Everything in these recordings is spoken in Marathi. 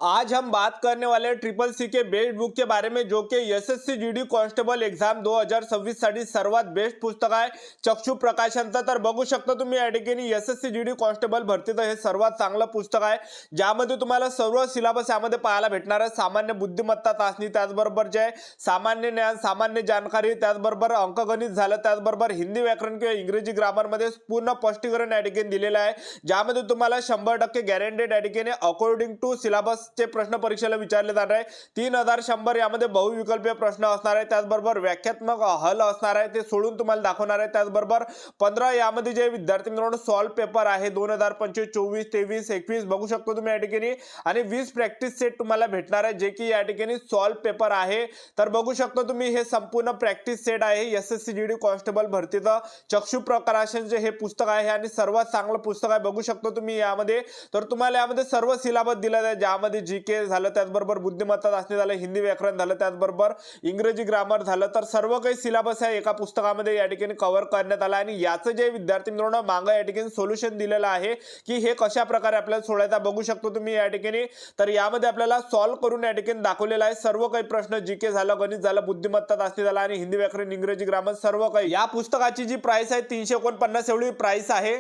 आज हम बात करने वाले हैं ट्रिपल सी के बेस्ट बुक के बारे में, जो कि एसएससी जीडी कॉन्स्टेबल एक्झाम 2026 साठी सर्वात बेस्ट पुस्तक आहे चक्षु प्रकाशनचं। तर बघू शकता तुम्ही या ठिकाणी एसएससी जीडी कॉन्स्टेबल भरतीचं हे सर्वात चांगलं पुस्तक आहे, ज्यामध्ये तुम्हाला सर्व सिलेबस यामध्ये पाहायला भेटणार आहे। सामान्य बुद्धिमत्ता चाचणी, त्याचबरोबर जे सामान्य ज्ञान, सामान्य जानकारी, त्याचबरोबर अंकगणित झालं, त्याचबरोबर हिंदी व्याकरण किंवा इंग्रजी ग्रामरमध्ये पूर्ण स्पष्टीकरण या ठिकाणी दिलेलं आहे, ज्यामध्ये तुम्हाला 100% गॅरंटेड या ठिकाणी अकॉर्डिंग टू सिलेबस चे प्रश्न परीक्षेला विचारले जाणार आहे। 3100 यामध्ये बहुविकल्पीय प्रश्न असणार आहे, त्याचबरोबर व्याख्यात्मक हल असणार आहे, ते सोडून तुम्हाला दाखवणार आहे। त्याचबरोबर 15 यामध्ये जे विद्यार्थी मित्रांनो सॉल्व पेपर आहे 2025, 24, 23, 21 बघू शकतो तुम्ही या ठिकाणी, आणि 20 प्रॅक्टिस सेट तुम्हाला भेटणार आहे, जे की या ठिकाणी सॉल्व पेपर आहे। तर बघू शकतो तुम्ही हे संपूर्ण प्रॅक्टिस सेट आहे एसएससी जीडी कॉन्स्टेबल भरतीचं चक्षु प्रकाशनचे हे पुस्तक आहे आणि सर्वात चांगलं पुस्तक आहे। बघू शकतो तुम्ही यामध्ये, तर तुम्हाला यामध्ये सर्व सिलेबस दिला आहे, ज्यामध्ये जीके झालं, त्याचबरोबर बुद्धिमत्ता चाचणी झालं, हिंदी व्याकरण झालं, त्याचबरोबर इंग्रजी ग्रामर झालं, तर सर्व काही सिलेबस आहे एका पुस्तकामध्ये या ठिकाणी कव्हर करण्यात आला। आणि याचं जे विद्यार्थी मित्रांनो मागे या ठिकाणी सोल्युशन दिलेलं आहे की हे कशा प्रकारे आपल्याला सोडवायचं, बघू शकतो तुम्ही या ठिकाणी। तर यामध्ये आपल्याला सॉल्व करून या ठिकाणी दाखवलेलं आहे सर्व काही प्रश्न, जीके झालं, गणित झालं, बुद्धिमत्ता चाचणी झालं आणि हिंदी व्याकरण, इंग्रजी ग्रामर सर्व काही। या पुस्तकाची जी प्राइस आहे 349 एवढी प्राइस आहे।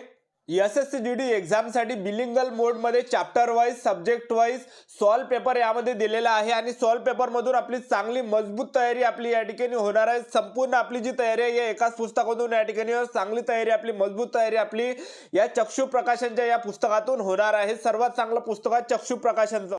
एसएससी जीडी एक्झाम साठी बिलिंगल मोड मध्ये chapter wise, subject wise solve paper यामध्ये दिलेला आहे आणि सॉल्व पेपर मधून आपली चांगली मजबूत तयारी आपली या ठिकाणी होणार आहे। संपूर्ण आपली जी तयारी आहे या एकाच पुस्तकातून या ठिकाणी चांगली तयारी आपली, मजबूत तयारी आपली या चक्षु प्रकाशनच्या या पुस्तकातून होणार आहे। सर्वात चांगलं पुस्तक आहे चक्षु प्रकाशनचं।